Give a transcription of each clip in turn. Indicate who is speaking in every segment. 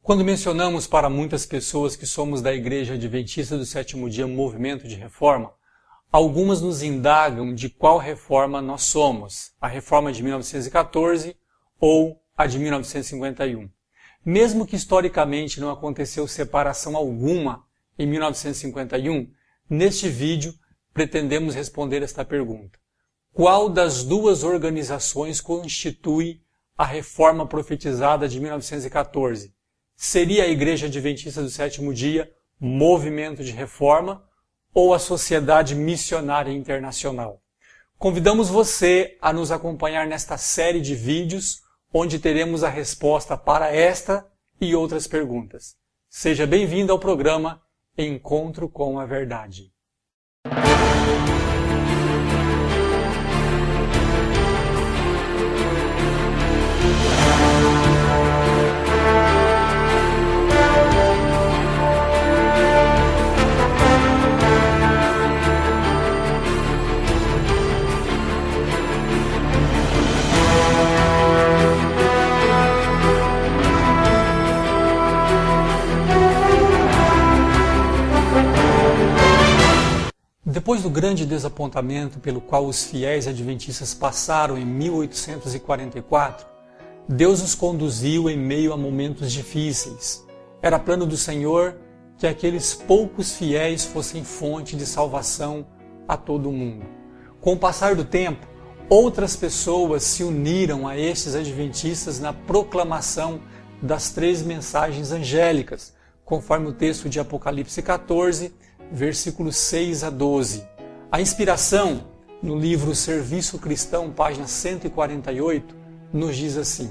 Speaker 1: Quando mencionamos para muitas pessoas que somos da Igreja Adventista do Sétimo Dia Movimento de Reforma, algumas nos indagam de qual reforma nós somos, a reforma de 1914 ou a de 1951. Mesmo que historicamente não aconteceu separação alguma em 1951, neste vídeo pretendemos responder esta pergunta. Qual das duas organizações constitui a reforma profetizada de 1914? Seria a Igreja Adventista do Sétimo Dia Movimento de Reforma ou a Sociedade Missionária Internacional? Convidamos você a nos acompanhar nesta série de vídeos, onde teremos a resposta para esta e outras perguntas. Seja bem-vindo ao programa Encontro com a Verdade. Depois do grande desapontamento pelo qual os fiéis adventistas passaram em 1844, Deus os conduziu em meio a momentos difíceis. Era plano do Senhor que aqueles poucos fiéis fossem fonte de salvação a todo o mundo. Com o passar do tempo, outras pessoas se uniram a estes adventistas na proclamação das 3 mensagens angélicas, conforme o texto de Apocalipse 14, versículos 6 a 12. A inspiração, no livro Serviço Cristão, página 148, nos diz assim: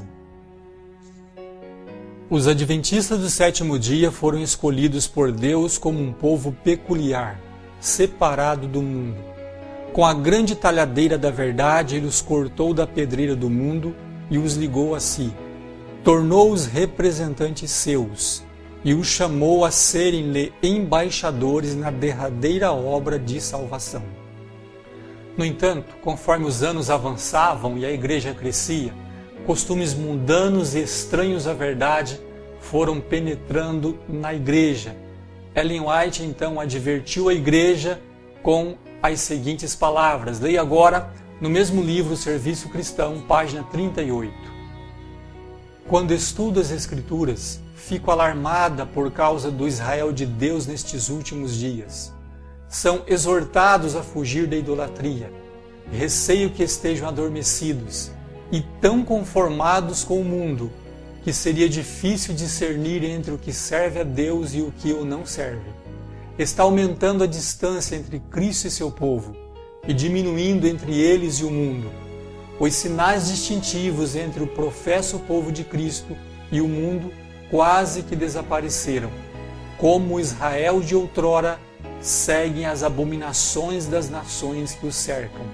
Speaker 1: Os adventistas do sétimo dia foram escolhidos por Deus como um povo peculiar, separado do mundo. Com a grande talhadeira da verdade, ele os cortou da pedreira do mundo e os ligou a si. Tornou-os representantes seus e os chamou a serem-lhe embaixadores na derradeira obra de salvação. No entanto, conforme os anos avançavam e a igreja crescia, costumes mundanos e estranhos à verdade foram penetrando na igreja. Ellen White então advertiu a igreja com as seguintes palavras. Leia agora no mesmo livro Serviço Cristão, página 38. Quando estudo as Escrituras, fico alarmada por causa do Israel de Deus nestes últimos dias. São exortados a fugir da idolatria. Receio que estejam adormecidos e tão conformados com o mundo que seria difícil discernir entre o que serve a Deus e o que o não serve. Está aumentando a distância entre Cristo e seu povo e diminuindo entre eles e o mundo. Os sinais distintivos entre o professo povo de Cristo e o mundo quase que desapareceram. Como Israel de outrora, seguem as abominações das nações que o cercam.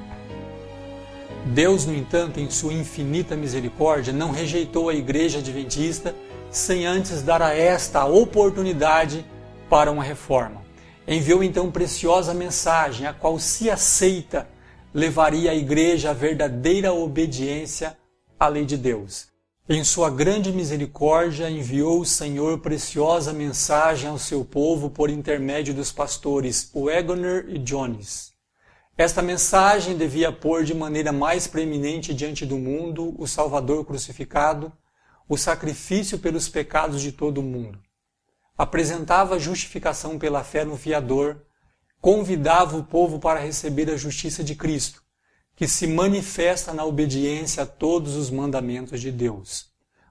Speaker 1: Deus, no entanto, em sua infinita misericórdia, não rejeitou a igreja adventista sem antes dar a esta a oportunidade para uma reforma. Enviou então preciosa mensagem, a qual, se aceita, levaria a igreja à verdadeira obediência à lei de Deus. Em sua grande misericórdia, enviou o Senhor preciosa mensagem ao seu povo por intermédio dos pastores Waggoner e Jones. Esta mensagem devia pôr de maneira mais preeminente diante do mundo o Salvador crucificado, o sacrifício pelos pecados de todo o mundo. Apresentava a justificação pela fé no Fiador, convidava o povo para receber a justiça de Cristo, que se manifesta na obediência a todos os mandamentos de Deus.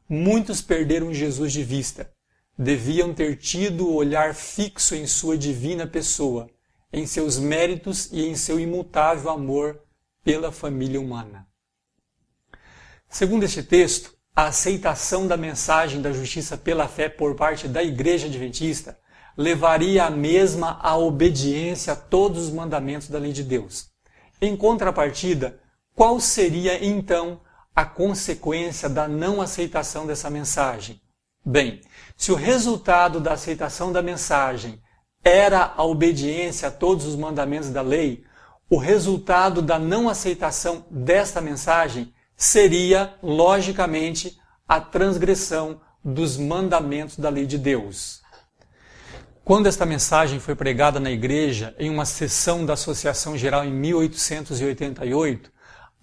Speaker 1: Muitos perderam Jesus de vista. Deviam ter tido o olhar fixo em sua divina pessoa, em seus méritos e em seu imutável amor pela família humana. Segundo este texto, a aceitação da mensagem da justiça pela fé por parte da Igreja Adventista levaria a mesma à obediência a todos os mandamentos da lei de Deus. Em contrapartida, qual seria então a consequência da não aceitação dessa mensagem? Bem, se o resultado da aceitação da mensagem era a obediência a todos os mandamentos da lei, o resultado da não aceitação desta mensagem seria, logicamente, a transgressão dos mandamentos da lei de Deus. Quando esta mensagem foi pregada na igreja em uma sessão da Associação Geral em 1888,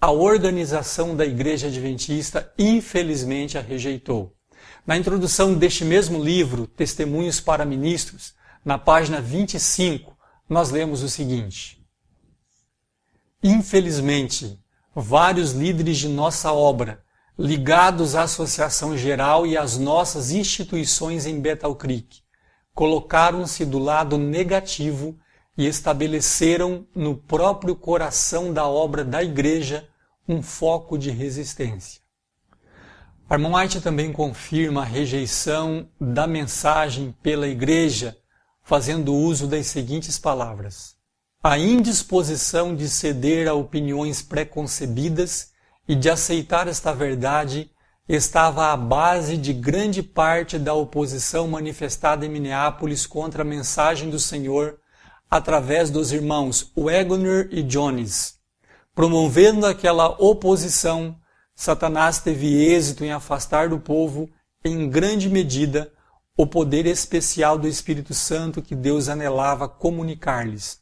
Speaker 1: a organização da Igreja Adventista infelizmente a rejeitou. Na introdução deste mesmo livro, Testemunhos para Ministros, na página 25, nós lemos o seguinte: infelizmente, vários líderes de nossa obra, ligados à Associação Geral e às nossas instituições em Bethel Creek, colocaram-se do lado negativo e estabeleceram no próprio coração da obra da igreja um foco de resistência. A irmã White também confirma a rejeição da mensagem pela igreja, fazendo uso das seguintes palavras: a indisposição de ceder a opiniões preconcebidas e de aceitar esta verdade estava à base de grande parte da oposição manifestada em Minneapolis contra a mensagem do Senhor através dos irmãos Wagner e Jones. Promovendo aquela oposição, Satanás teve êxito em afastar do povo, em grande medida, o poder especial do Espírito Santo que Deus anelava comunicar-lhes.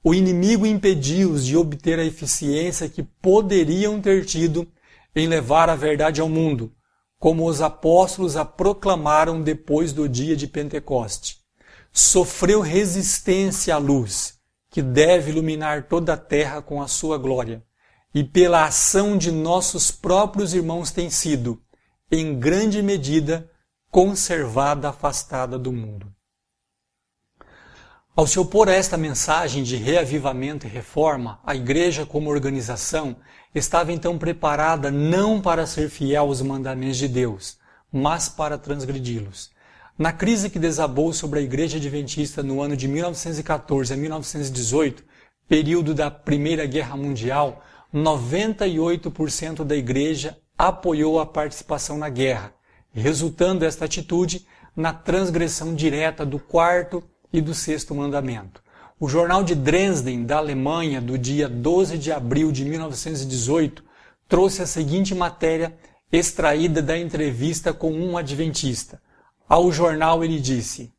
Speaker 1: O inimigo impediu-os de obter a eficiência que poderiam ter tido em levar a verdade ao mundo, como os apóstolos a proclamaram depois do dia de Pentecoste. Sofreu resistência à luz, que deve iluminar toda a terra com a sua glória, e pela ação de nossos próprios irmãos tem sido, em grande medida, conservada afastada do mundo. Ao se opor a esta mensagem de reavivamento e reforma, a igreja como organização estava então preparada não para ser fiel aos mandamentos de Deus, mas para transgredi-los. Na crise que desabou sobre a igreja adventista no ano de 1914 a 1918, período da Primeira Guerra Mundial, 98% da igreja apoiou a participação na guerra, resultando esta atitude na transgressão direta do quarto e do sexto mandamento. O jornal de Dresden, da Alemanha, do dia 12 de abril de 1918, trouxe a seguinte matéria extraída da entrevista com um adventista. Ao jornal ele disse: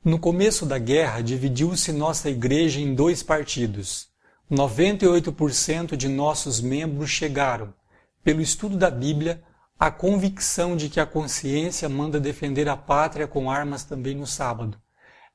Speaker 1: no começo da guerra dividiu-se nossa igreja em dois partidos. 98% de nossos membros chegaram, pelo estudo da Bíblia, à convicção de que a consciência manda defender a pátria com armas também no sábado.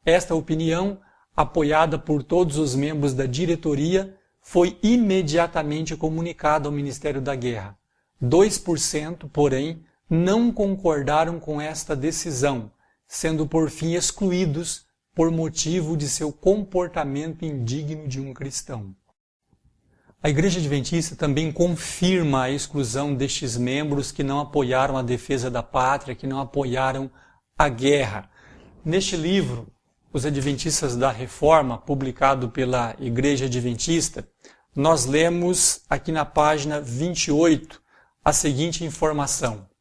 Speaker 1: Esta opinião, apoiada por todos os membros da diretoria, foi imediatamente comunicada ao Ministério da Guerra. 2%, porém, não concordaram com esta decisão, sendo por fim excluídos por motivo de seu comportamento indigno de um cristão. A Igreja Adventista também confirma a exclusão destes membros que não apoiaram a defesa da pátria, que não apoiaram a guerra. Neste livro, Os Adventistas da Reforma, publicado pela Igreja Adventista, nós lemos aqui na página 28 a seguinte informação.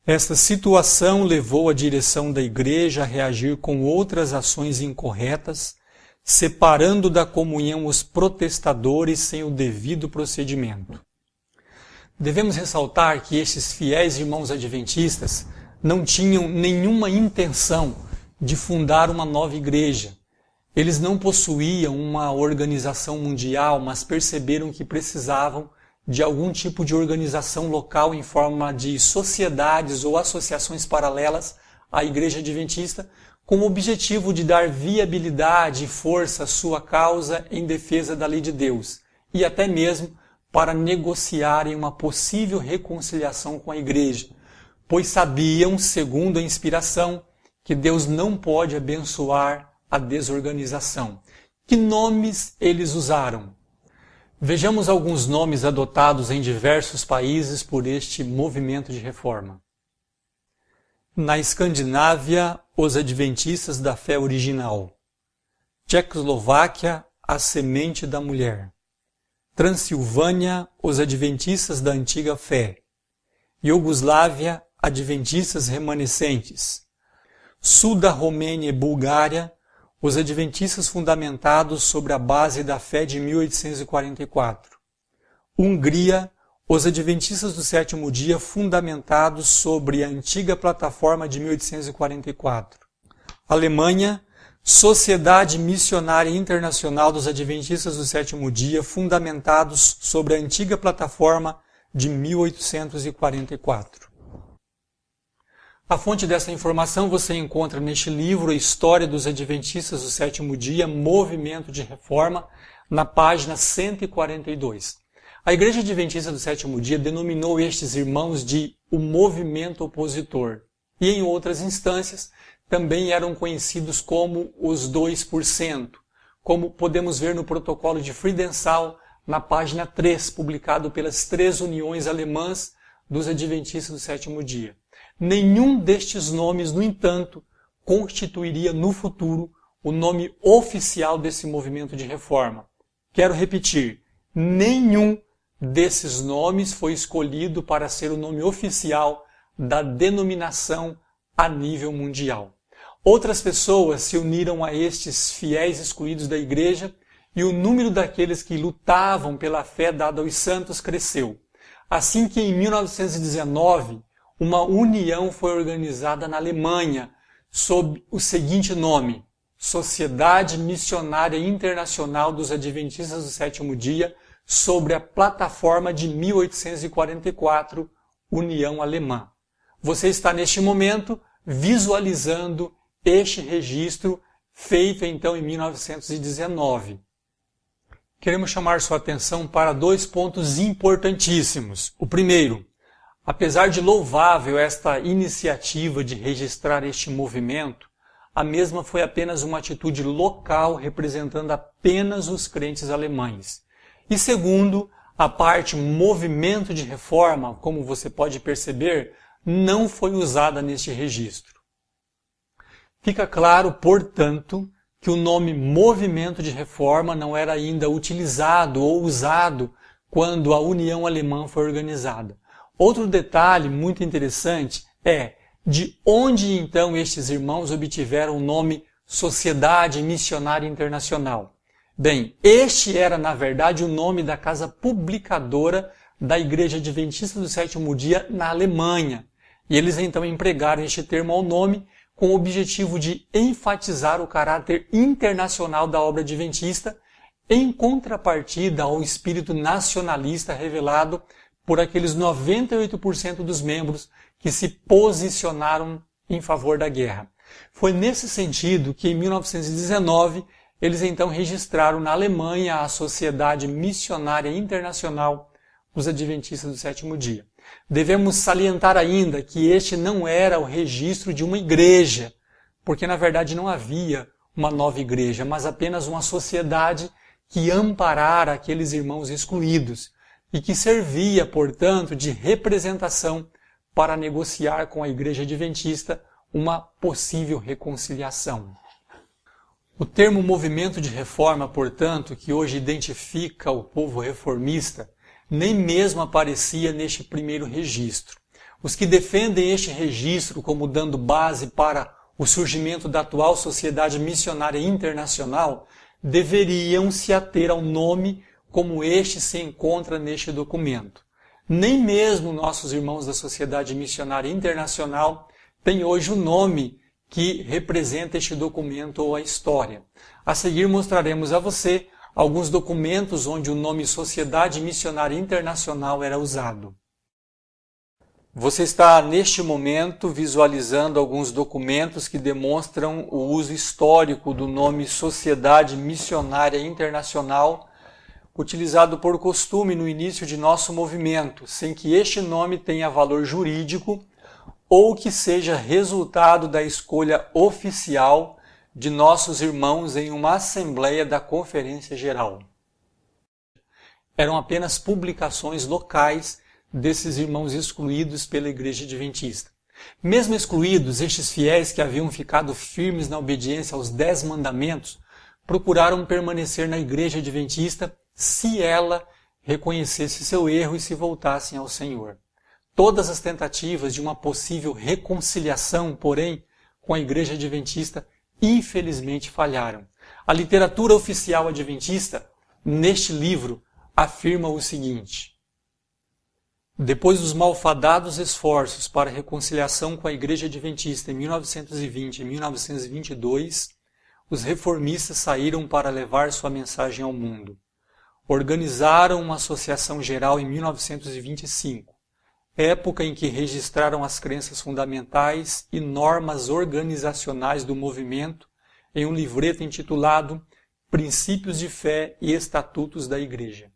Speaker 1: Esta situação levou a direção da Igreja a reagir com outras ações incorretas, separando da comunhão os protestadores sem o devido procedimento. Devemos ressaltar que estes fiéis irmãos adventistas não tinham nenhuma intenção de fundar uma nova igreja. Eles não possuíam uma organização mundial, mas perceberam que precisavam de algum tipo de organização local em forma de sociedades ou associações paralelas à Igreja Adventista, com o objetivo de dar viabilidade e força à sua causa em defesa da lei de Deus, e até mesmo para negociarem uma possível reconciliação com a Igreja, pois sabiam, segundo a inspiração, que Deus não pode abençoar a desorganização. Que nomes eles usaram? Vejamos alguns nomes adotados em diversos países por este movimento de reforma. Na Escandinávia, os Adventistas da Fé Original. Tchecoslováquia, a Semente da Mulher. Transilvânia, os Adventistas da Antiga Fé. Iugoslávia, Adventistas Remanescentes. Sul da Romênia e Bulgária, os Adventistas fundamentados sobre a base da fé de 1844. Hungria, Os Adventistas do Sétimo Dia, fundamentados sobre a antiga plataforma de 1844. Alemanha, Sociedade Missionária Internacional dos Adventistas do Sétimo Dia, fundamentados sobre a antiga plataforma de 1844. A fonte dessa informação você encontra neste livro, A História dos Adventistas do Sétimo Dia, Movimento de Reforma, na página 142. A Igreja Adventista do Sétimo Dia denominou estes irmãos de o movimento opositor e, em outras instâncias, também eram conhecidos como os 2%, como podemos ver no protocolo de Friedenthal, na página 3, publicado pelas 3 uniões alemãs dos Adventistas do Sétimo Dia. Nenhum destes nomes, no entanto, constituiria no futuro o nome oficial desse movimento de reforma. Quero repetir, nenhum desses nomes foi escolhido para ser o nome oficial da denominação a nível mundial. Outras pessoas se uniram a estes fiéis excluídos da igreja e o número daqueles que lutavam pela fé dada aos santos cresceu. Assim que em 1919, uma união foi organizada na Alemanha sob o seguinte nome: Sociedade Missionária Internacional dos Adventistas do Sétimo Dia, sobre a plataforma de 1844, União Alemã. Você está neste momento visualizando este registro feito então em 1919. Queremos chamar sua atenção para 2 pontos importantíssimos. O primeiro, apesar de louvável esta iniciativa de registrar este movimento, a mesma foi apenas uma atitude local representando apenas os crentes alemães. E segundo, a parte movimento de reforma, como você pode perceber, não foi usada neste registro. Fica claro, portanto, que o nome movimento de reforma não era ainda utilizado ou usado quando a União Alemã foi organizada. Outro detalhe muito interessante é de onde então estes irmãos obtiveram o nome Sociedade Missionária Internacional. Bem, este era na verdade o nome da casa publicadora da Igreja Adventista do Sétimo Dia na Alemanha. E eles então empregaram este termo ao nome com o objetivo de enfatizar o caráter internacional da obra adventista em contrapartida ao espírito nacionalista revelado por aqueles 98% dos membros que se posicionaram em favor da guerra. Foi nesse sentido que, em 1919, eles então registraram na Alemanha a Sociedade Missionária Internacional dos Adventistas do Sétimo Dia. Devemos salientar ainda que este não era o registro de uma igreja, porque na verdade não havia uma nova igreja, mas apenas uma sociedade que amparara aqueles irmãos excluídos e que servia, portanto, de representação para negociar com a Igreja Adventista uma possível reconciliação. O termo movimento de reforma, portanto, que hoje identifica o povo reformista, nem mesmo aparecia neste primeiro registro. Os que defendem este registro como dando base para o surgimento da atual Sociedade Missionária Internacional deveriam se ater ao nome como este se encontra neste documento. Nem mesmo nossos irmãos da Sociedade Missionária Internacional têm hoje o nome que representa este documento ou a história. A seguir mostraremos a você alguns documentos onde o nome Sociedade Missionária Internacional era usado. Você está, neste momento, visualizando alguns documentos que demonstram o uso histórico do nome Sociedade Missionária Internacional, utilizado por costume no início de nosso movimento, sem que este nome tenha valor jurídico ou que seja resultado da escolha oficial de nossos irmãos em uma assembleia da Conferência Geral. Eram apenas publicações locais desses irmãos excluídos pela Igreja Adventista. Mesmo excluídos, estes fiéis que haviam ficado firmes na obediência aos 10 mandamentos, procuraram permanecer na Igreja Adventista se ela reconhecesse seu erro e se voltassem ao Senhor. Todas as tentativas de uma possível reconciliação, porém, com a Igreja Adventista, infelizmente falharam. A literatura oficial adventista, neste livro, afirma o seguinte: Depois dos malfadados esforços para a reconciliação com a Igreja Adventista em 1920 e 1922, os reformistas saíram para levar sua mensagem ao mundo. Organizaram uma associação geral em 1925, época em que registraram as crenças fundamentais e normas organizacionais do movimento em um livreto intitulado Princípios de Fé e Estatutos da Igreja.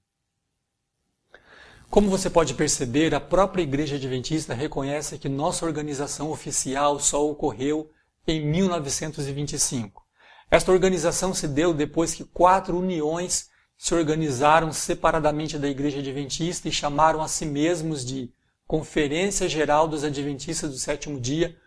Speaker 1: Como você pode perceber, a própria Igreja Adventista reconhece que nossa organização oficial só ocorreu em 1925. Esta organização se deu depois que 4 uniões se organizaram separadamente da Igreja Adventista e chamaram a si mesmos de Conferência Geral dos Adventistas do Sétimo Dia,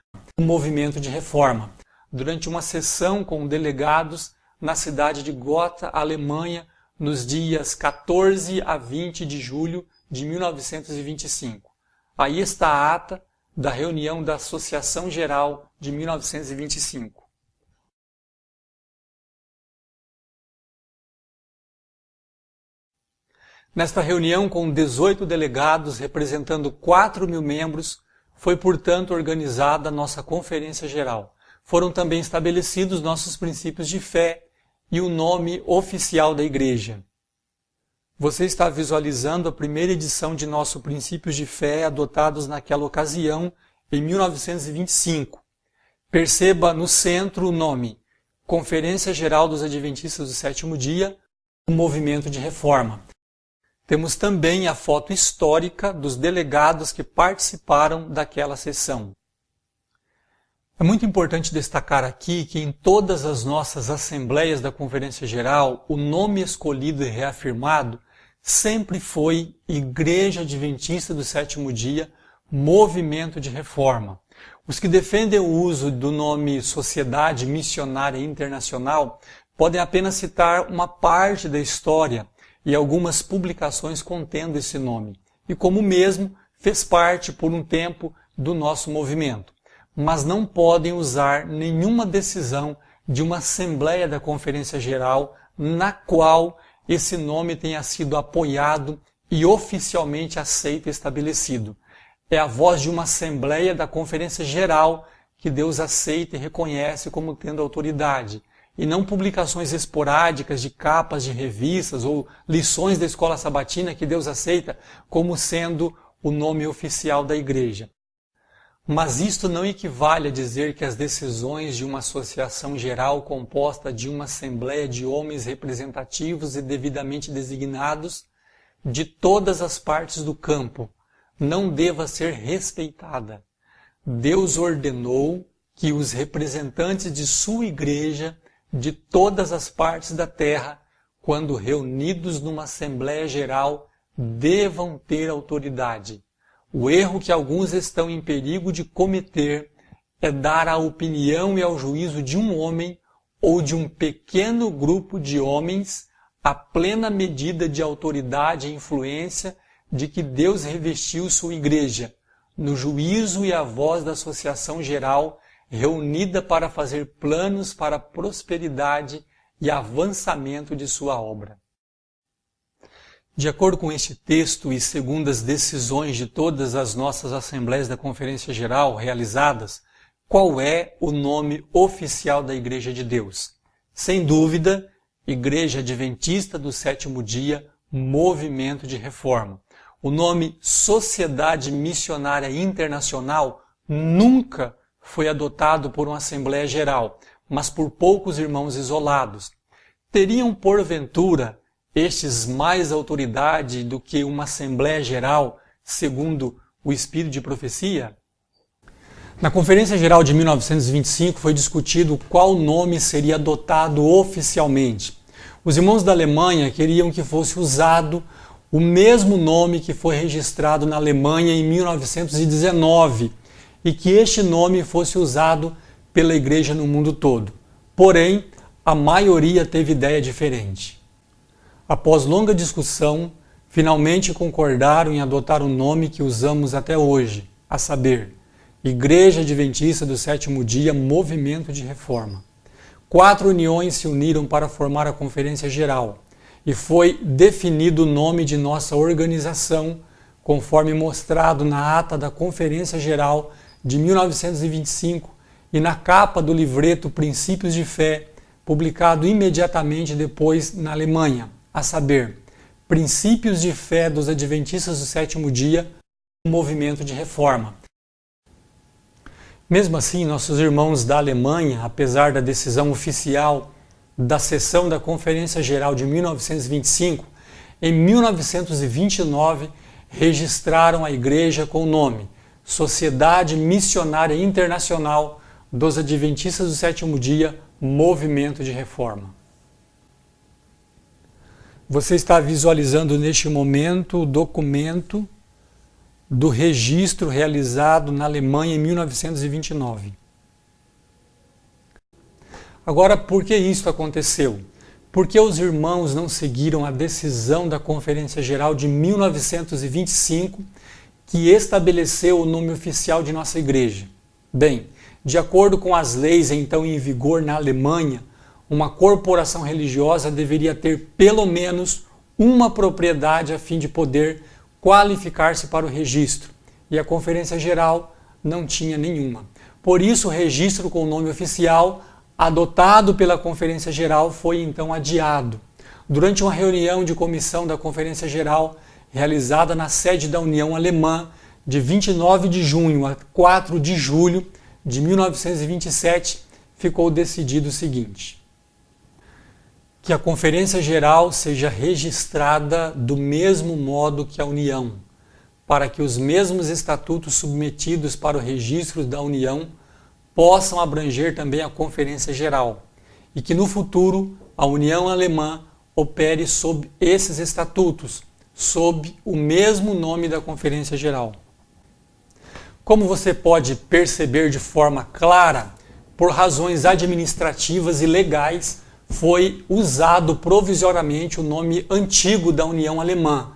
Speaker 1: um movimento de reforma, durante uma sessão com delegados na cidade de Gotha, Alemanha, nos dias 14 a 20 de julho de 1925. Aí está a ata da reunião da Associação Geral de 1925. Nesta reunião, com 18 delegados representando 4.000 membros, foi, portanto, organizada a nossa Conferência Geral. Foram também estabelecidos nossos princípios de fé e o nome oficial da Igreja. Você está visualizando a primeira edição de nosso Princípios de Fé, adotados naquela ocasião, em 1925. Perceba no centro o nome Conferência Geral dos Adventistas do Sétimo Dia, um movimento de reforma. Temos também a foto histórica dos delegados que participaram daquela sessão. É muito importante destacar aqui que em todas as nossas assembleias da Conferência Geral, o nome escolhido e reafirmado sempre foi Igreja Adventista do Sétimo Dia, Movimento de Reforma. Os que defendem o uso do nome Sociedade Missionária Internacional podem apenas citar uma parte da história e algumas publicações contendo esse nome, e como mesmo fez parte por um tempo do nosso movimento, mas não podem usar nenhuma decisão de uma Assembleia da Conferência Geral na qual esse nome tenha sido apoiado e oficialmente aceito e estabelecido. É a voz de uma Assembleia da Conferência Geral que Deus aceita e reconhece como tendo autoridade, e não publicações esporádicas de capas de revistas ou lições da escola sabatina que Deus aceita como sendo o nome oficial da Igreja. Mas isto não equivale a dizer que as decisões de uma associação geral composta de uma assembleia de homens representativos e devidamente designados de todas as partes do campo não deva ser respeitada. Deus ordenou que os representantes de sua igreja de todas as partes da terra, quando reunidos numa assembleia geral, devam ter autoridade. O erro que alguns estão em perigo de cometer é dar à opinião e ao juízo de um homem ou de um pequeno grupo de homens a plena medida de autoridade e influência de que Deus revestiu sua igreja, no juízo e a voz da associação geral reunida para fazer planos para a prosperidade e avançamento de sua obra. De acordo com este texto e segundo as decisões de todas as nossas assembleias da Conferência Geral realizadas, qual é o nome oficial da Igreja de Deus? Sem dúvida, Igreja Adventista do Sétimo Dia, Movimento de Reforma. O nome Sociedade Missionária Internacional nunca foi adotado por uma Assembleia Geral, mas por poucos irmãos isolados. Teriam, porventura, estes mais autoridade do que uma Assembleia Geral, segundo o Espírito de Profecia? Na Conferência Geral de 1925 foi discutido qual nome seria adotado oficialmente. Os irmãos da Alemanha queriam que fosse usado o mesmo nome que foi registrado na Alemanha em 1919 e que este nome fosse usado pela Igreja no mundo todo. Porém, a maioria teve ideia diferente. Após longa discussão, finalmente concordaram em adotar o nome que usamos até hoje, a saber, Igreja Adventista do Sétimo Dia, Movimento de Reforma. 4 uniões se uniram para formar a Conferência Geral e foi definido o nome de nossa organização conforme mostrado na ata da Conferência Geral de 1925 e na capa do livreto Princípios de Fé, publicado imediatamente depois na Alemanha, a saber, Princípios de Fé dos Adventistas do Sétimo Dia, um movimento de reforma. Mesmo assim, nossos irmãos da Alemanha, apesar da decisão oficial da sessão da Conferência Geral de 1925, em 1929 registraram a igreja com o nome Sociedade Missionária Internacional dos Adventistas do Sétimo Dia, Movimento de Reforma. Você está visualizando neste momento o documento do registro realizado na Alemanha em 1929. Agora, por que isso aconteceu? Porque os irmãos não seguiram a decisão da Conferência Geral de 1925, que estabeleceu o nome oficial de nossa igreja. Bem, de acordo com as leis então em vigor na Alemanha, uma corporação religiosa deveria ter pelo menos uma propriedade a fim de poder qualificar-se para o registro, e a Conferência Geral não tinha nenhuma. Por isso, o registro com o nome oficial adotado pela Conferência Geral foi então adiado. Durante uma reunião de comissão da Conferência Geral, realizada na sede da União Alemã, de 29 de junho a 4 de julho de 1927, ficou decidido o seguinte: que a Conferência Geral seja registrada do mesmo modo que a União, para que os mesmos estatutos submetidos para o registro da União possam abranger também a Conferência Geral, e que no futuro a União Alemã opere sob esses estatutos, sob o mesmo nome da Conferência Geral. Como você pode perceber de forma clara, por razões administrativas e legais, foi usado provisoriamente o nome antigo da União Alemã,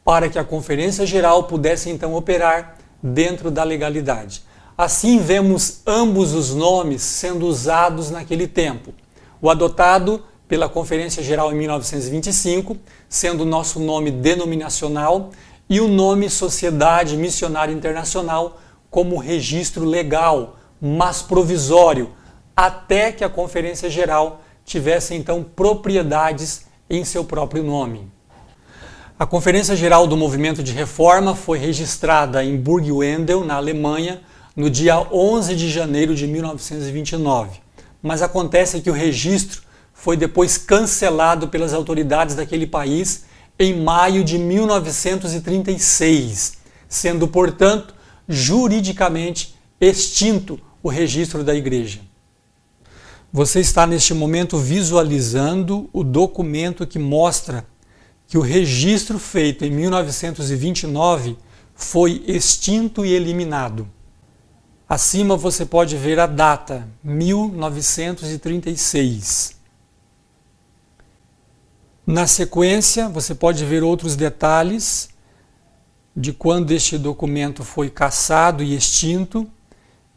Speaker 1: para que a Conferência Geral pudesse então operar dentro da legalidade. Assim vemos ambos os nomes sendo usados naquele tempo. O adotado pela Conferência Geral em 1925, sendo o nosso nome denominacional, e o nome Sociedade Missionária Internacional como registro legal, mas provisório, até que a Conferência Geral tivesse então propriedades em seu próprio nome. A Conferência Geral do Movimento de Reforma foi registrada em Burgwedel, na Alemanha, no dia 11 de janeiro de 1929. Mas acontece que o registro foi depois cancelado pelas autoridades daquele país em maio de 1936, sendo, portanto, juridicamente extinto o registro da igreja. Você está neste momento visualizando o documento que mostra que o registro feito em 1929 foi extinto e eliminado. Acima você pode ver a data, 1936. Na sequência, você pode ver outros detalhes de quando este documento foi cassado e extinto,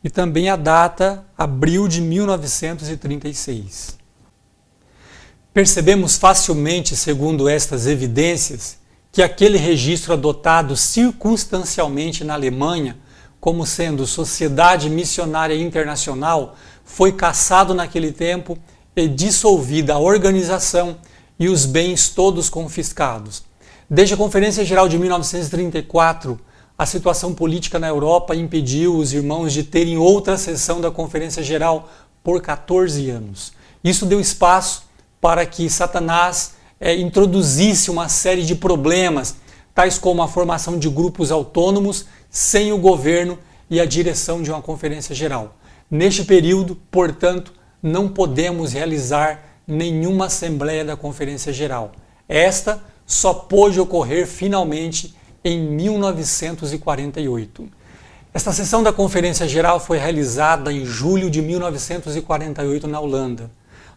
Speaker 1: e também a data, abril de 1936. Percebemos facilmente, segundo estas evidências, que aquele registro adotado circunstancialmente na Alemanha, como sendo Sociedade Missionária Internacional, foi cassado naquele tempo e dissolvida a organização e os bens todos confiscados. Desde a Conferência Geral de 1934, a situação política na Europa impediu os irmãos de terem outra sessão da Conferência Geral por 14 anos. Isso deu espaço para que Satanás introduzisse uma série de problemas, tais como a formação de grupos autônomos sem o governo e a direção de uma Conferência Geral. Neste período, portanto, não podemos realizar nenhuma Assembleia da Conferência Geral. Esta só pôde ocorrer finalmente em 1948. Esta sessão da Conferência Geral foi realizada em julho de 1948 na Holanda.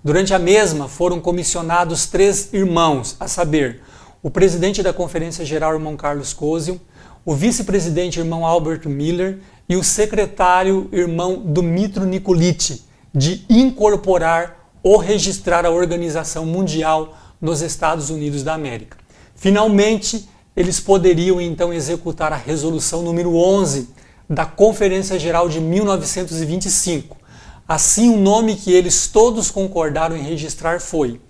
Speaker 1: Durante a mesma foram comissionados 3 irmãos, a saber, o presidente da Conferência Geral, irmão Carlos Cosio, o vice-presidente, irmão Albert Miller, e o secretário, irmão Dumitru Nikolic, de incorporar ou registrar a Organização Mundial nos Estados Unidos da América. Finalmente, eles poderiam então executar a resolução número 11 da Conferência Geral de 1925. Assim, o nome que eles todos concordaram em registrar foi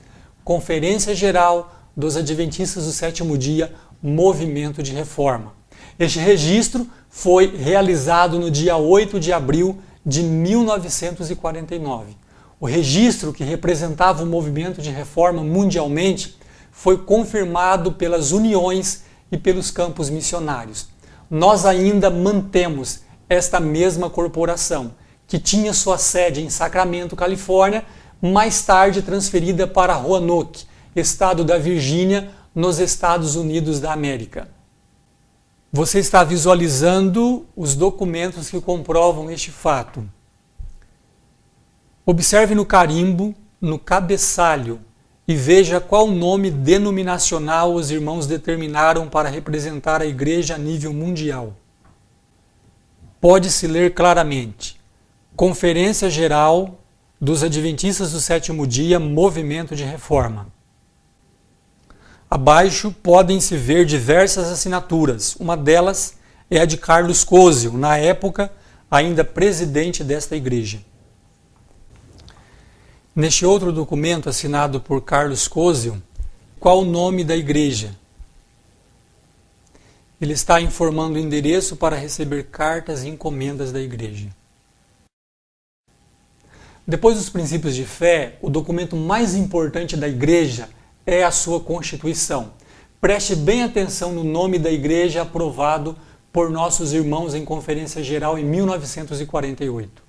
Speaker 1: Conferência Geral dos Adventistas do Sétimo Dia, Movimento de Reforma. Este registro foi realizado no dia 8 de abril de 1949. O registro, que representava o movimento de reforma mundialmente, foi confirmado pelas uniões e pelos campos missionários. Nós ainda mantemos esta mesma corporação, que tinha sua sede em Sacramento, Califórnia, mais tarde transferida para Roanoke, estado da Virgínia, nos Estados Unidos da América. Você está visualizando os documentos que comprovam este fato. Observe no carimbo, no cabeçalho, e veja qual nome denominacional os irmãos determinaram para representar a igreja a nível mundial. Pode-se ler claramente: Conferência Geral dos Adventistas do Sétimo Dia, Movimento de Reforma. Abaixo podem-se ver diversas assinaturas. Uma delas é a de Carlos Cozio, na época ainda presidente desta igreja. Neste outro documento assinado por Carlos Cozio, qual o nome da igreja? Ele está informando o endereço para receber cartas e encomendas da igreja. Depois dos princípios de fé, o documento mais importante da igreja é a sua Constituição. Preste bem atenção no nome da igreja aprovado por nossos irmãos em Conferência Geral em 1948.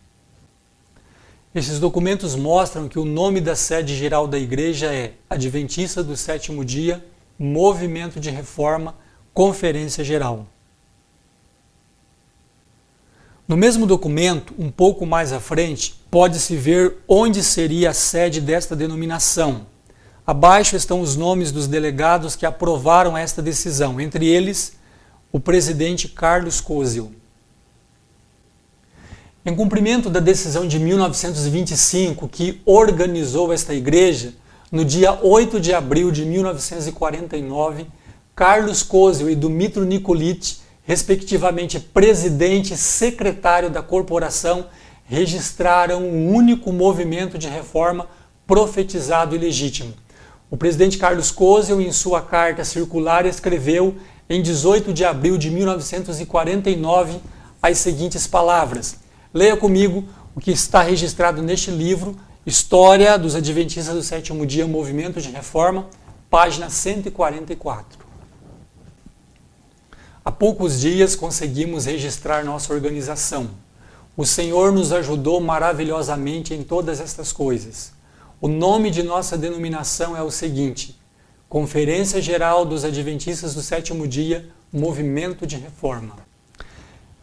Speaker 1: Esses documentos mostram que o nome da sede geral da igreja é Adventista do Sétimo Dia, Movimento de Reforma, Conferência Geral. No mesmo documento, um pouco mais à frente, pode-se ver onde seria a sede desta denominação. Abaixo estão os nomes dos delegados que aprovaram esta decisão, entre eles o presidente Carlos Cozio. Em cumprimento da decisão de 1925 que organizou esta igreja, no dia 8 de abril de 1949, Carlos Cozio e Dumitru Nikolic, respectivamente presidente e secretário da corporação, registraram um único movimento de reforma profetizado e legítimo. O presidente Carlos Cozio, em sua carta circular, escreveu em 18 de abril de 1949 as seguintes palavras. Leia comigo o que está registrado neste livro, História dos Adventistas do Sétimo Dia, Movimento de Reforma, página 144. Há poucos dias conseguimos registrar nossa organização. O Senhor nos ajudou maravilhosamente em todas estas coisas. O nome de nossa denominação é o seguinte: Conferência Geral dos Adventistas do Sétimo Dia, Movimento de Reforma.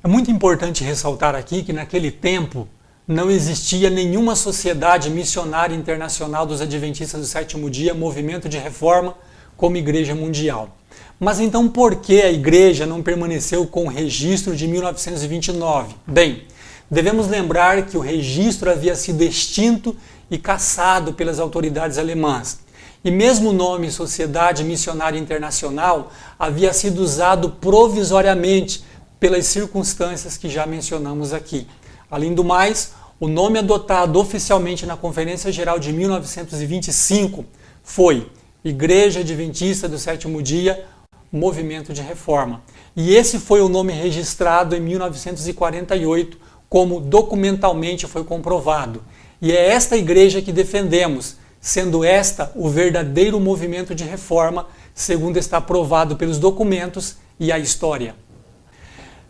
Speaker 1: É muito importante ressaltar aqui que naquele tempo não existia nenhuma sociedade missionária internacional dos Adventistas do Sétimo Dia, Movimento de Reforma, como Igreja Mundial. Mas então por que a igreja não permaneceu com o registro de 1929? Bem, devemos lembrar que o registro havia sido extinto e cassado pelas autoridades alemãs. E mesmo o nome Sociedade Missionária Internacional havia sido usado provisoriamente pelas circunstâncias que já mencionamos aqui. Além do mais, o nome adotado oficialmente na Conferência Geral de 1925 foi Igreja Adventista do Sétimo Dia, Movimento de Reforma. E esse foi o nome registrado em 1948, como documentalmente foi comprovado. E é esta igreja que defendemos, sendo esta o verdadeiro movimento de reforma, segundo está provado pelos documentos e a história.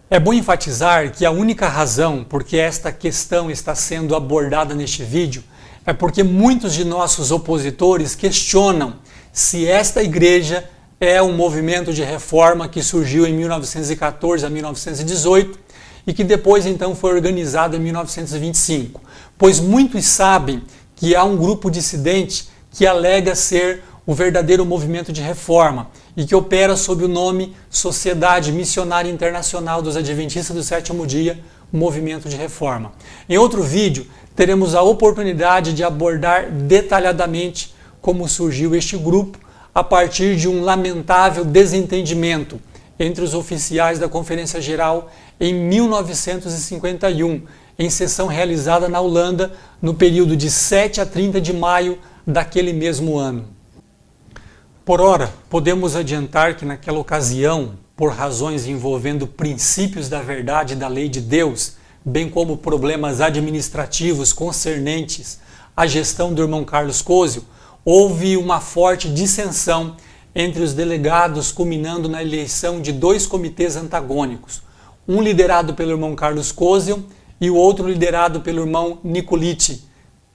Speaker 1: É bom enfatizar que a única razão por que esta questão está sendo abordada neste vídeo é porque muitos de nossos opositores questionam se esta igreja é um movimento de reforma que surgiu em 1914 a 1918 e que depois então foi organizado em 1925, pois muitos sabem que há um grupo dissidente que alega ser o verdadeiro movimento de reforma e que opera sob o nome Sociedade Missionária Internacional dos Adventistas do Sétimo Dia, Movimento de Reforma. Em outro vídeo, teremos a oportunidade de abordar detalhadamente como surgiu este grupo, a partir de um lamentável desentendimento entre os oficiais da Conferência Geral em 1951, em sessão realizada na Holanda no período de 7 a 30 de maio daquele mesmo ano. Por ora, podemos adiantar que naquela ocasião, por razões envolvendo princípios da verdade e da lei de Deus, bem como problemas administrativos concernentes à gestão do irmão Carlos Cozio, houve uma forte dissensão entre os delegados, culminando na eleição de dois comitês antagônicos, um liderado pelo irmão Carlos Cozio e o outro liderado pelo irmão Nicoliti,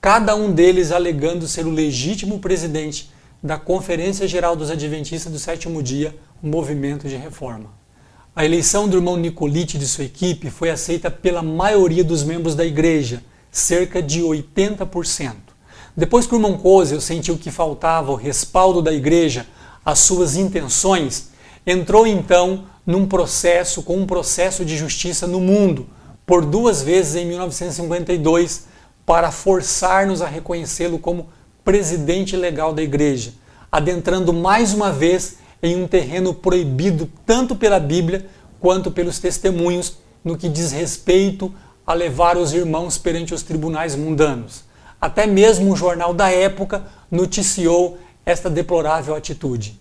Speaker 1: cada um deles alegando ser o legítimo presidente da Conferência Geral dos Adventistas do Sétimo Dia, o movimento de reforma. A eleição do irmão Nicoliti e de sua equipe foi aceita pela maioria dos membros da igreja, cerca de 80%. Depois que o irmão Cozio sentiu que faltava o respaldo da igreja às suas intenções, entrou então com um processo de justiça no mundo, por 2 vezes em 1952, para forçar-nos a reconhecê-lo como presidente legal da igreja, adentrando mais uma vez em um terreno proibido tanto pela Bíblia quanto pelos testemunhos no que diz respeito a levar os irmãos perante os tribunais mundanos. Até mesmo o jornal da época noticiou esta deplorável atitude.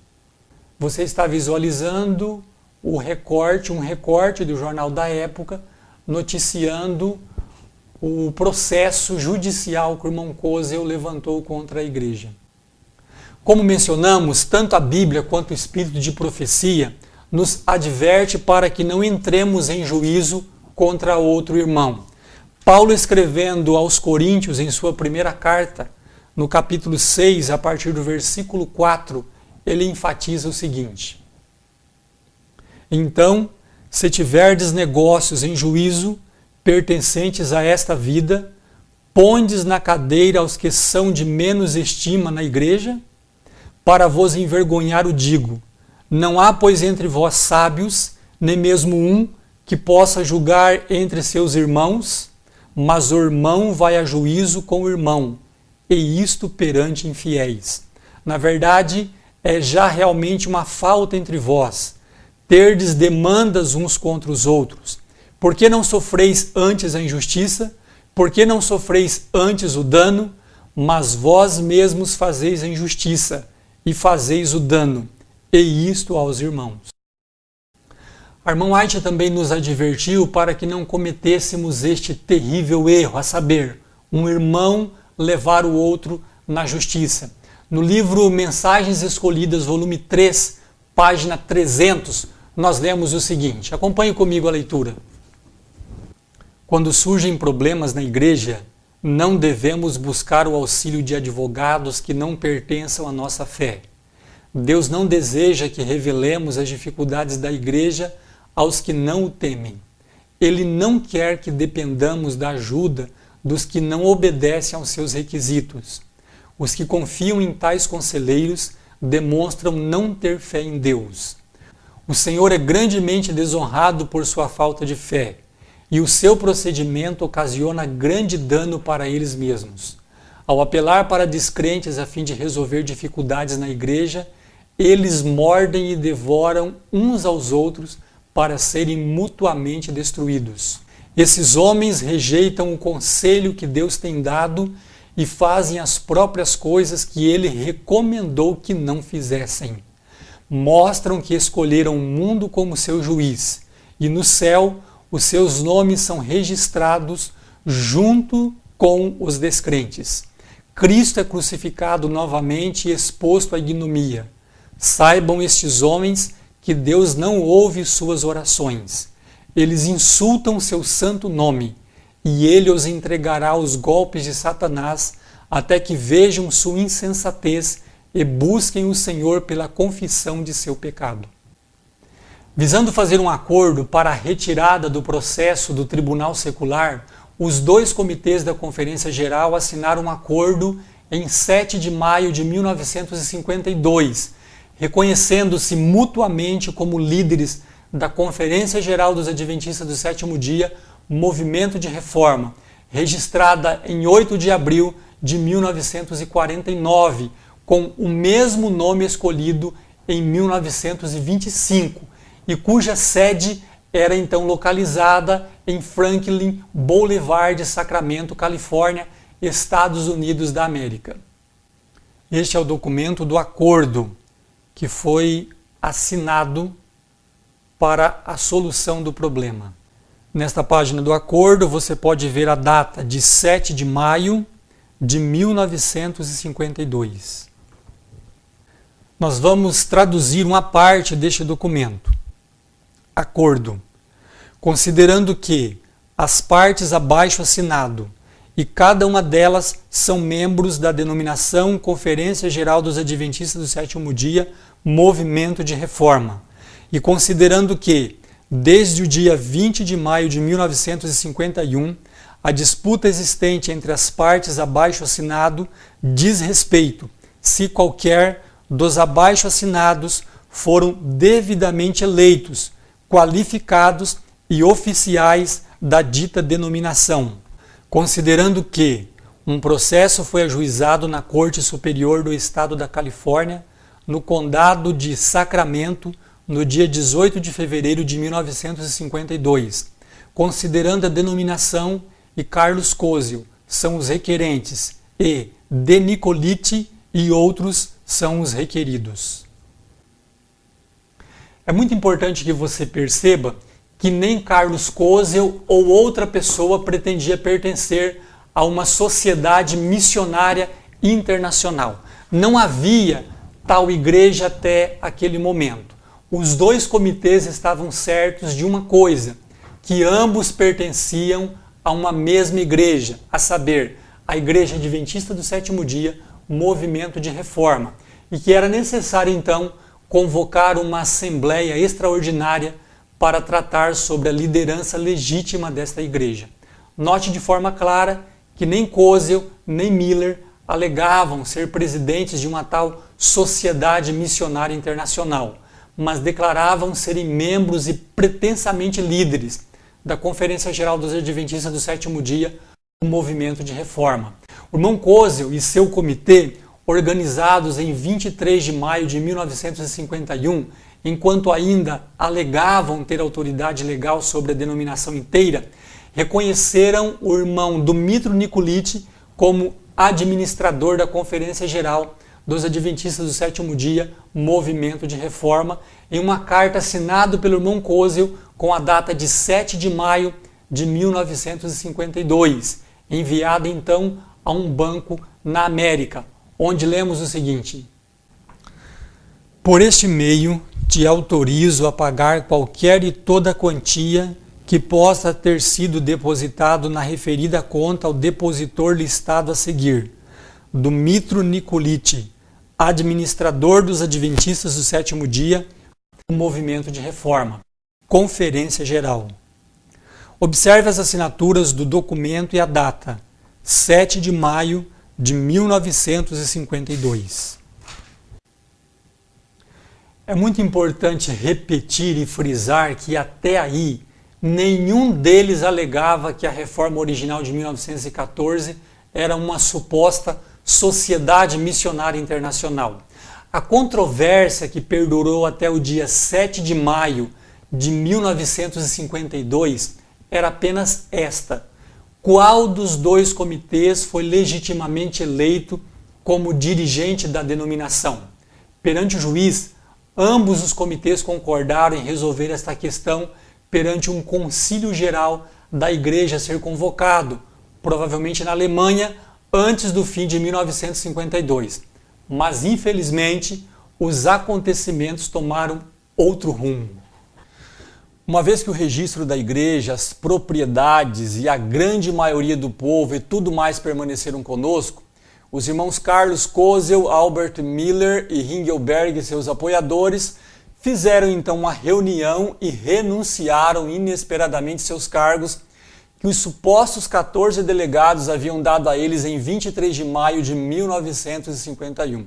Speaker 1: Você está visualizando um recorte do jornal da época, noticiando o processo judicial que o irmão Cozio levantou contra a igreja. Como mencionamos, tanto a Bíblia quanto o Espírito de profecia nos adverte para que não entremos em juízo contra outro irmão. Paulo, escrevendo aos Coríntios em sua primeira carta, no capítulo 6, a partir do versículo 4, ele enfatiza o seguinte: então, se tiverdes negócios em juízo, pertencentes a esta vida, pondes na cadeira aos que são de menos estima na igreja? Para vos envergonhar o digo, não há, pois, entre vós sábios, nem mesmo um que possa julgar entre seus irmãos, mas o irmão vai a juízo com o irmão, e isto perante infiéis. Na verdade, é já realmente uma falta entre vós, terdes demandas uns contra os outros. Por que não sofreis antes a injustiça? Por que não sofreis antes o dano? Mas vós mesmos fazeis a injustiça, e fazeis o dano, e isto aos irmãos. A irmã White também nos advertiu para que não cometêssemos este terrível erro, a saber, um irmão levar o outro na justiça. No livro Mensagens Escolhidas, volume 3, página 300, nós lemos o seguinte, acompanhe comigo a leitura. Quando surgem problemas na igreja, não devemos buscar o auxílio de advogados que não pertençam à nossa fé. Deus não deseja que revelemos as dificuldades da igreja aos que não o temem. Ele não quer que dependamos da ajuda dos que não obedecem aos seus requisitos. Os que confiam em tais conselheiros demonstram não ter fé em Deus. O Senhor é grandemente desonrado por sua falta de fé, e o seu procedimento ocasiona grande dano para eles mesmos. Ao apelar para descrentes a fim de resolver dificuldades na igreja, eles mordem e devoram uns aos outros para serem mutuamente destruídos. Esses homens rejeitam o conselho que Deus tem dado e fazem as próprias coisas que ele recomendou que não fizessem. Mostram que escolheram o mundo como seu juiz, e no céu os seus nomes são registrados junto com os descrentes. Cristo é crucificado novamente e exposto à ignomia. Saibam estes homens que Deus não ouve suas orações. Eles insultam seu santo nome, e ele os entregará aos golpes de Satanás até que vejam sua insensatez e busquem o Senhor pela confissão de seu pecado. Visando fazer um acordo para a retirada do processo do tribunal secular, os dois comitês da Conferência Geral assinaram um acordo em 7 de maio de 1952, reconhecendo-se mutuamente como líderes da Conferência Geral dos Adventistas do Sétimo Dia, Movimento de Reforma, registrada em 8 de abril de 1949, com o mesmo nome escolhido em 1925 e cuja sede era então localizada em Franklin Boulevard, Sacramento, Califórnia, Estados Unidos da América. Este é o documento do acordo que foi assinado para a solução do problema. Nesta página do acordo você pode ver a data de 7 de maio de 1952. Nós vamos traduzir uma parte deste documento. Acordo. Considerando que as partes abaixo assinado e cada uma delas são membros da denominação Conferência Geral dos Adventistas do Sétimo Dia, Movimento de Reforma, e considerando que, desde o dia 20 de maio de 1951, a disputa existente entre as partes abaixo assinado diz respeito se qualquer dos abaixo assinados foram devidamente eleitos, qualificados e oficiais da dita denominação, considerando que um processo foi ajuizado na Corte Superior do Estado da Califórnia, no Condado de Sacramento, no dia 18 de fevereiro de 1952, considerando a denominação e Carlos Koziel são os requerentes e De Nicoliti e outros são os requeridos. É muito importante que você perceba que nem Carlos Koziel ou outra pessoa pretendia pertencer a uma sociedade missionária internacional. Não havia tal igreja até aquele momento. Os dois comitês estavam certos de uma coisa, que ambos pertenciam a uma mesma igreja, a saber, a Igreja Adventista do Sétimo Dia, Movimento de Reforma, e que era necessário então convocar uma assembleia extraordinária para tratar sobre a liderança legítima desta igreja. Note de forma clara que nem Koziel nem Miller alegavam ser presidentes de uma tal sociedade missionária internacional, mas declaravam serem membros e pretensamente líderes da Conferência Geral dos Adventistas do Sétimo Dia, o Movimento de Reforma. O irmão Koziel e seu comitê, organizados em 23 de maio de 1951, enquanto ainda alegavam ter autoridade legal sobre a denominação inteira, reconheceram o irmão Dumitru Nicoliti como administrador da Conferência Geral dos Adventistas do Sétimo Dia, Movimento de Reforma, em uma carta assinada pelo irmão Koziel com a data de 7 de maio de 1952, enviada então a um banco na América, onde lemos o seguinte: por este meio te autorizo a pagar qualquer e toda quantia que possa ter sido depositado na referida conta ao depositor listado a seguir, Dumitru Nicoliti, administrador dos Adventistas do Sétimo Dia, Movimento de Reforma, Conferência Geral. Observe as assinaturas do documento e a data, 7 de maio de 1952. É muito importante repetir e frisar que até aí nenhum deles alegava que a reforma original de 1914 era uma suposta sociedade missionária internacional. A controvérsia que perdurou até o dia 7 de maio de 1952 era apenas esta: qual dos dois comitês foi legitimamente eleito como dirigente da denominação? Perante o juiz, ambos os comitês concordaram em resolver esta questão perante um concílio geral da igreja a ser convocado, provavelmente na Alemanha, antes do fim de 1952. Mas, infelizmente, os acontecimentos tomaram outro rumo. Uma vez que o registro da igreja, as propriedades e a grande maioria do povo e tudo mais permaneceram conosco, os irmãos Carlos Koziel, Albert Miller e Ringelberg e seus apoiadores fizeram então uma reunião e renunciaram inesperadamente seus cargos que os supostos 14 delegados haviam dado a eles em 23 de maio de 1951.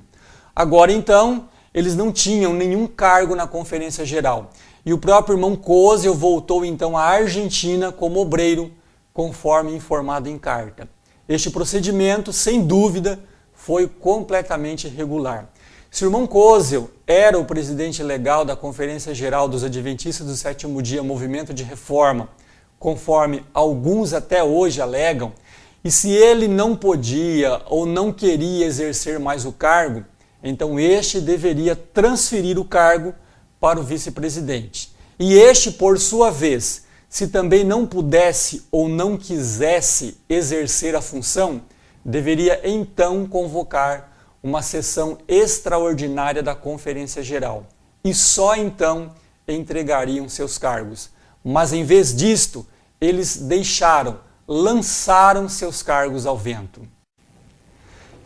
Speaker 1: Agora então, eles não tinham nenhum cargo na Conferência Geral. E o próprio irmão Koziel voltou então à Argentina como obreiro, conforme informado em carta. Este procedimento, sem dúvida, foi completamente irregular. Se o irmão Kozel era o presidente legal da Conferência Geral dos Adventistas do Sétimo Dia, Movimento de Reforma, conforme alguns até hoje alegam, e se ele não podia ou não queria exercer mais o cargo, então este deveria transferir o cargo para o vice-presidente. E este, por sua vez, se também não pudesse ou não quisesse exercer a função, deveria então convocar uma sessão extraordinária da Conferência Geral. E só então entregariam seus cargos. Mas em vez disto, eles lançaram seus cargos ao vento.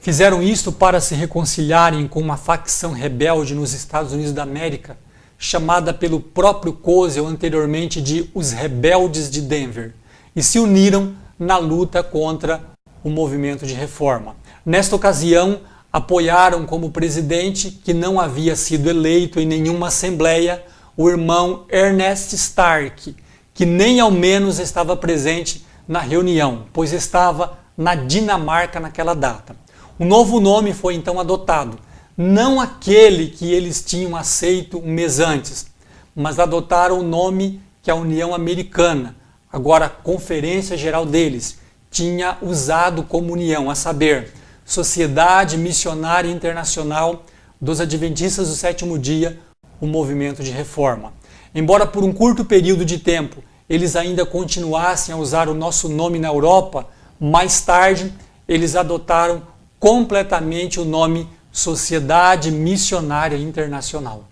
Speaker 1: Fizeram isto para se reconciliarem com uma facção rebelde nos Estados Unidos da América, chamada pelo próprio Kozel anteriormente de os Rebeldes de Denver, e se uniram na luta contra o movimento de reforma. Nesta ocasião, apoiaram como presidente, que não havia sido eleito em nenhuma assembleia, o irmão Ernest Stark, que nem ao menos estava presente na reunião, pois estava na Dinamarca naquela data. Um novo nome foi então adotado, não aquele que eles tinham aceito um mês antes, mas adotaram o nome que a União Americana, agora a Conferência Geral deles, tinha usado como união, a saber, Sociedade Missionária Internacional dos Adventistas do Sétimo Dia, o Movimento de Reforma. Embora por um curto período de tempo eles ainda continuassem a usar o nosso nome na Europa, mais tarde eles adotaram completamente o nome Sociedade Missionária Internacional.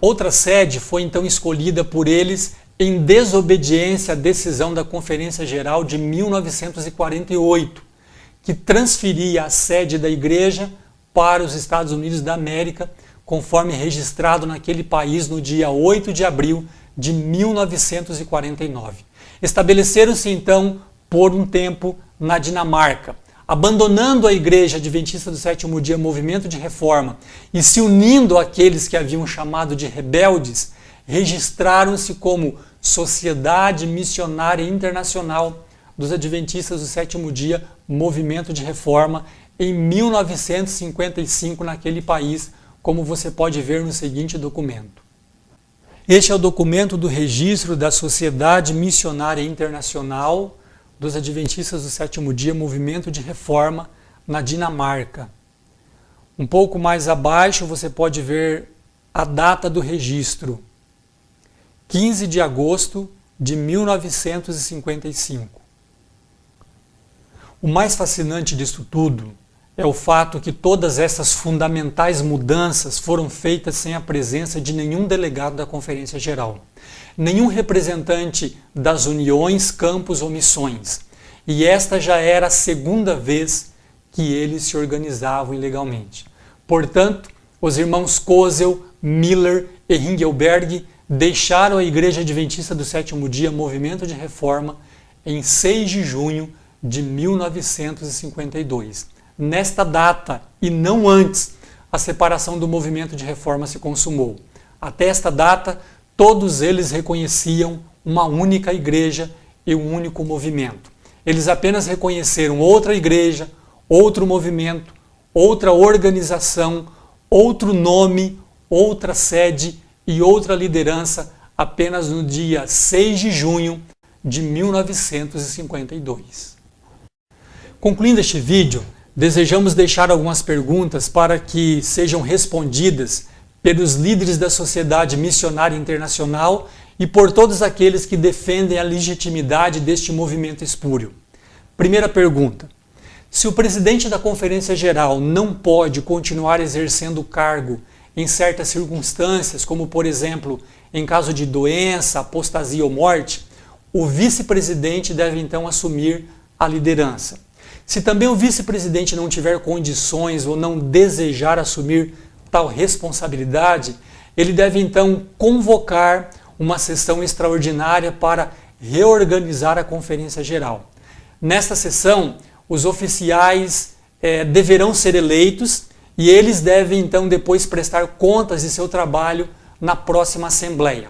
Speaker 1: Outra sede foi então escolhida por eles em desobediência à decisão da Conferência Geral de 1948, que transferia a sede da igreja para os Estados Unidos da América, conforme registrado naquele país no dia 8 de abril de 1949. Estabeleceram-se então por um tempo na Dinamarca, abandonando a Igreja Adventista do Sétimo Dia, Movimento de Reforma, e se unindo àqueles que haviam chamado de rebeldes, registraram-se como Sociedade Missionária Internacional dos Adventistas do Sétimo Dia, Movimento de Reforma, em 1955 naquele país, como você pode ver no seguinte documento. Este é o documento do registro da Sociedade Missionária Internacional dos Adventistas do Sétimo Dia, Movimento de Reforma, na Dinamarca. Um pouco mais abaixo você pode ver a data do registro, 15 de agosto de 1955. O mais fascinante disso tudo é o fato que todas essas fundamentais mudanças foram feitas sem a presença de nenhum delegado da Conferência Geral, nenhum representante das uniões, campos ou missões. E esta já era a segunda vez que eles se organizavam ilegalmente. Portanto, os irmãos Kozel, Miller e Ringelberg deixaram a Igreja Adventista do Sétimo Dia, Movimento de Reforma, em 6 de junho de 1952. Nesta data, e não antes, a separação do movimento de reforma se consumou. Até esta data, todos eles reconheciam uma única igreja e um único movimento. Eles apenas reconheceram outra igreja, outro movimento, outra organização, outro nome, outra sede e outra liderança apenas no dia 6 de junho de 1952. Concluindo este vídeo, desejamos deixar algumas perguntas para que sejam respondidas pelos líderes da Sociedade Missionária Internacional e por todos aqueles que defendem a legitimidade deste movimento espúrio. Primeira pergunta: se o presidente da Conferência Geral não pode continuar exercendo o cargo em certas circunstâncias, como por exemplo, em caso de doença, apostasia ou morte, o vice-presidente deve então assumir a liderança. Se também o vice-presidente não tiver condições ou não desejar assumir tal responsabilidade, ele deve então convocar uma sessão extraordinária para reorganizar a Conferência Geral. Nesta sessão, os oficiais deverão ser eleitos e eles devem então depois prestar contas de seu trabalho na próxima Assembleia.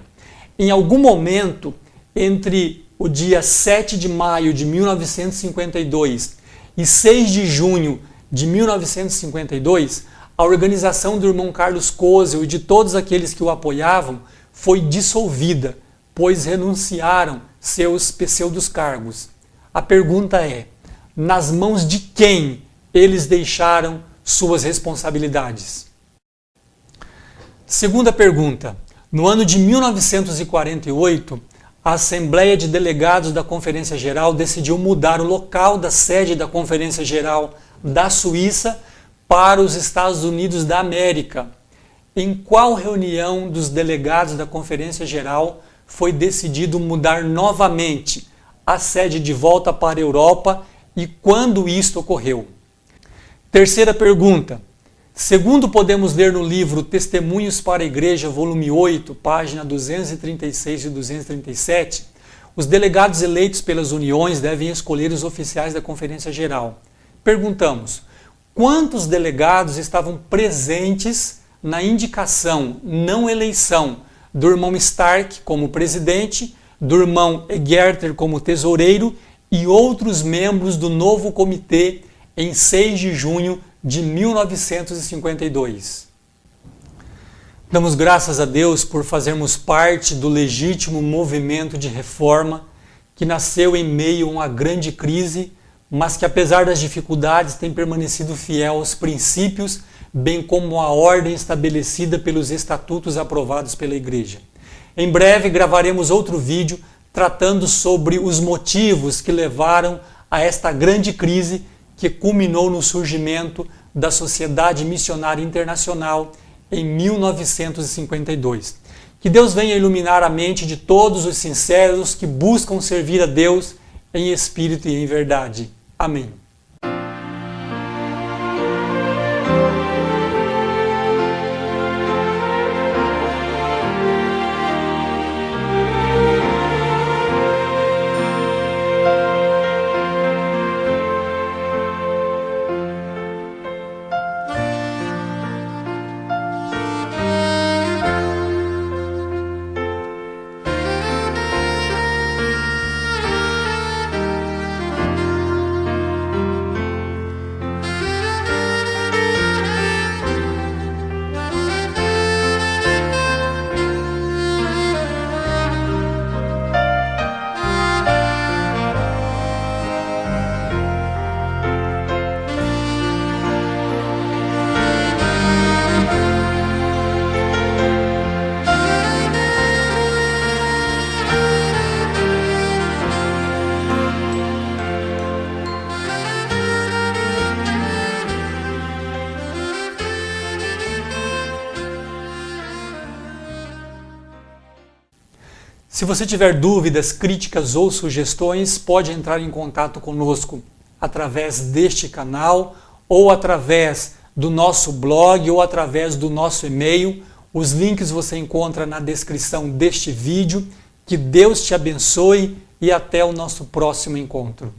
Speaker 1: Em algum momento, entre o dia 7 de maio de 1952 e 6 de junho de 1952, a organização do irmão Carlos Kozel e de todos aqueles que o apoiavam foi dissolvida, pois renunciaram seus pseudos cargos. A pergunta é: nas mãos de quem eles deixaram suas responsabilidades? Segunda pergunta. No ano de 1948, a Assembleia de Delegados da Conferência Geral decidiu mudar o local da sede da Conferência Geral da Suíça para os Estados Unidos da América. Em qual reunião dos delegados da Conferência Geral foi decidido mudar novamente a sede de volta para a Europa e quando isto ocorreu? Terceira pergunta. Segundo podemos ler no livro Testemunhos para a Igreja, volume 8, página 236 e 237, os delegados eleitos pelas uniões devem escolher os oficiais da Conferência Geral. Perguntamos: quantos delegados estavam presentes na indicação, não eleição, do irmão Stark como presidente, do irmão Egerter como tesoureiro e outros membros do novo comitê em 6 de junho de 1952. Damos graças a Deus por fazermos parte do legítimo movimento de reforma que nasceu em meio a uma grande crise, mas que apesar das dificuldades tem permanecido fiel aos princípios, bem como à ordem estabelecida pelos estatutos aprovados pela Igreja. Em breve gravaremos outro vídeo tratando sobre os motivos que levaram a esta grande crise que culminou no surgimento da Sociedade Missionária Internacional em 1952. Que Deus venha iluminar a mente de todos os sinceros que buscam servir a Deus em espírito e em verdade. Amém. Se você tiver dúvidas, críticas ou sugestões, pode entrar em contato conosco através deste canal ou através do nosso blog ou através do nosso e-mail. Os links você encontra na descrição deste vídeo. Que Deus te abençoe e até o nosso próximo encontro.